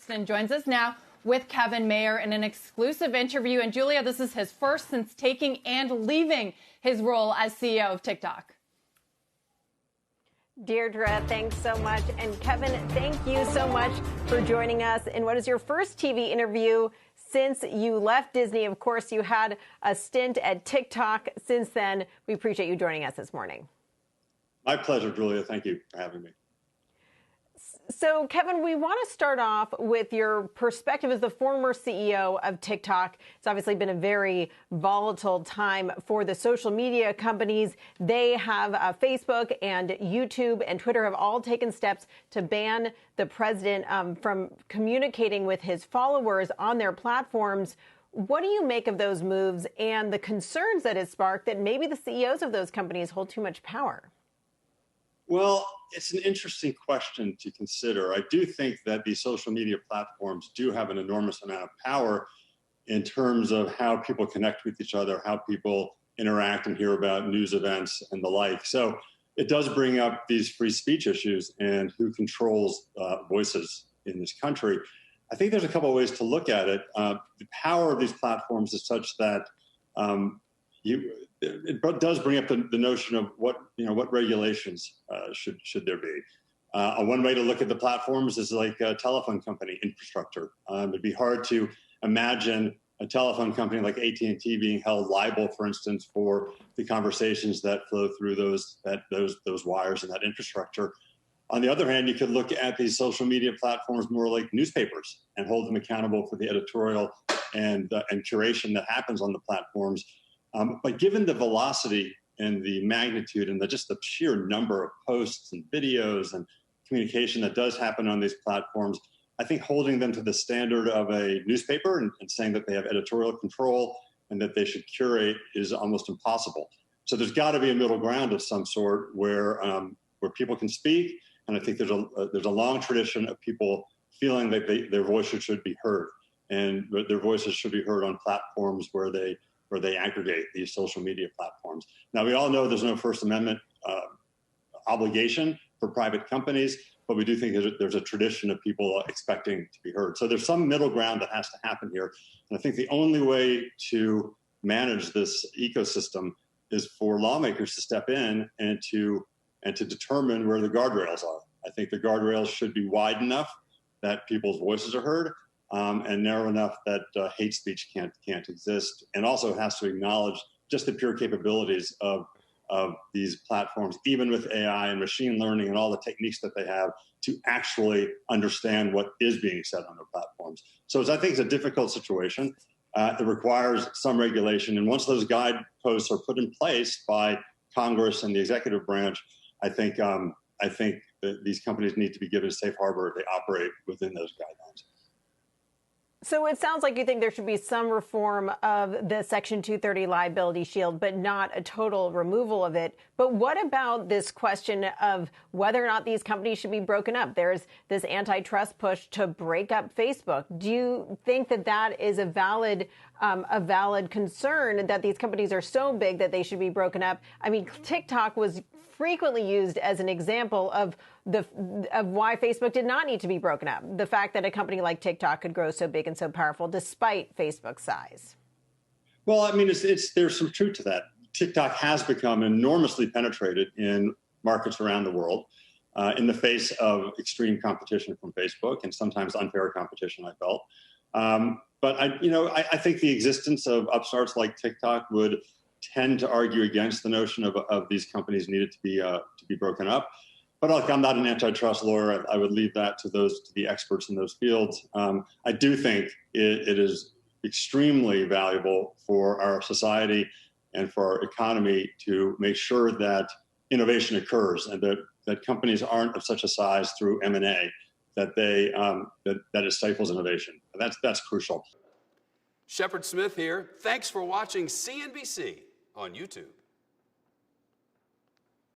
And joins us now with Kevin Mayer in an exclusive interview. And Julia, this is his first since taking and leaving his role as CEO of TikTok. Deirdre, thanks so much. And Kevin, thank you so much for joining us in what is your first TV interview since you left Disney. Of course, you had a stint at TikTok since then. We appreciate you joining us this morning. My pleasure, Julia. Thank you for having me. So, Kevin, we want to start off with your perspective as the former CEO of TikTok. It's obviously been a very volatile time for the social media companies. They have Facebook and YouTube and Twitter have all taken steps to ban the president from communicating with his followers on their platforms. What do you make of those moves and the concerns that it sparked that maybe the CEOs of those companies hold too much power? Well, it's an interesting question to consider. I do think that these social media platforms do have an enormous amount of power in terms of how people connect with each other, how people interact and hear about news events and the like. So it does bring up these free speech issues and who controls voices in this country. I think there's a couple of ways to look at it. The power of these platforms is such that it does bring up the notion of what regulations should there be. One way to look at the platforms is like a telephone company infrastructure. It'd be hard to imagine a telephone company like AT&T being held liable, for instance, for the conversations that flow through those wires and that infrastructure. On the other hand, you could look at these social media platforms more like newspapers and hold them accountable for the editorial and curation that happens on the platforms. But given the velocity and the magnitude and just the sheer number of posts and videos and communication that does happen on these platforms, I think holding them to the standard of a newspaper and saying that they have editorial control and that they should curate is almost impossible. So there's got to be a middle ground of some sort where people can speak, and I think there's a long tradition of people feeling that their voices should be heard, and their voices should be heard on platforms where they aggregate these social media platforms. Now, we all know there's no First Amendment obligation for private companies, but we do think there's a tradition of people expecting to be heard. So there's some middle ground that has to happen here. And I think the only way to manage this ecosystem is for lawmakers to step in and to determine where the guardrails are. I think the guardrails should be wide enough that people's voices are heard, and narrow enough that hate speech can't exist, and also has to acknowledge just the pure capabilities of these platforms, even with AI and machine learning and all the techniques that they have to actually understand what is being said on their platforms. So I think it's a difficult situation. It requires some regulation, and once those guideposts are put in place by Congress and the executive branch, I think that these companies need to be given a safe harbor if they operate within those guidelines. So it sounds like you think there should be some reform of the Section 230 liability shield, but not a total removal of it. But what about this question of whether or not these companies should be broken up? There's this antitrust push to break up Facebook. Do you think that that is a valid concern, that these companies are so big that they should be broken up? I mean, TikTok was frequently used as an example of why Facebook did not need to be broken up. The fact that a company like TikTok could grow so big and so powerful despite Facebook's size. Well, I mean, there's some truth to that. TikTok has become enormously penetrated in markets around the world in the face of extreme competition from Facebook and sometimes unfair competition, I felt. But I think the existence of upstarts like TikTok would tend to argue against the notion of these companies needed to be broken up. But look, I'm not an antitrust lawyer. I would leave that to the experts in those fields. I do think it is extremely valuable for our society and for our economy to make sure that innovation occurs and that companies aren't of such a size through M&A that it stifles innovation. That's crucial. Shepard Smith here. Thanks for watching CNBC on YouTube.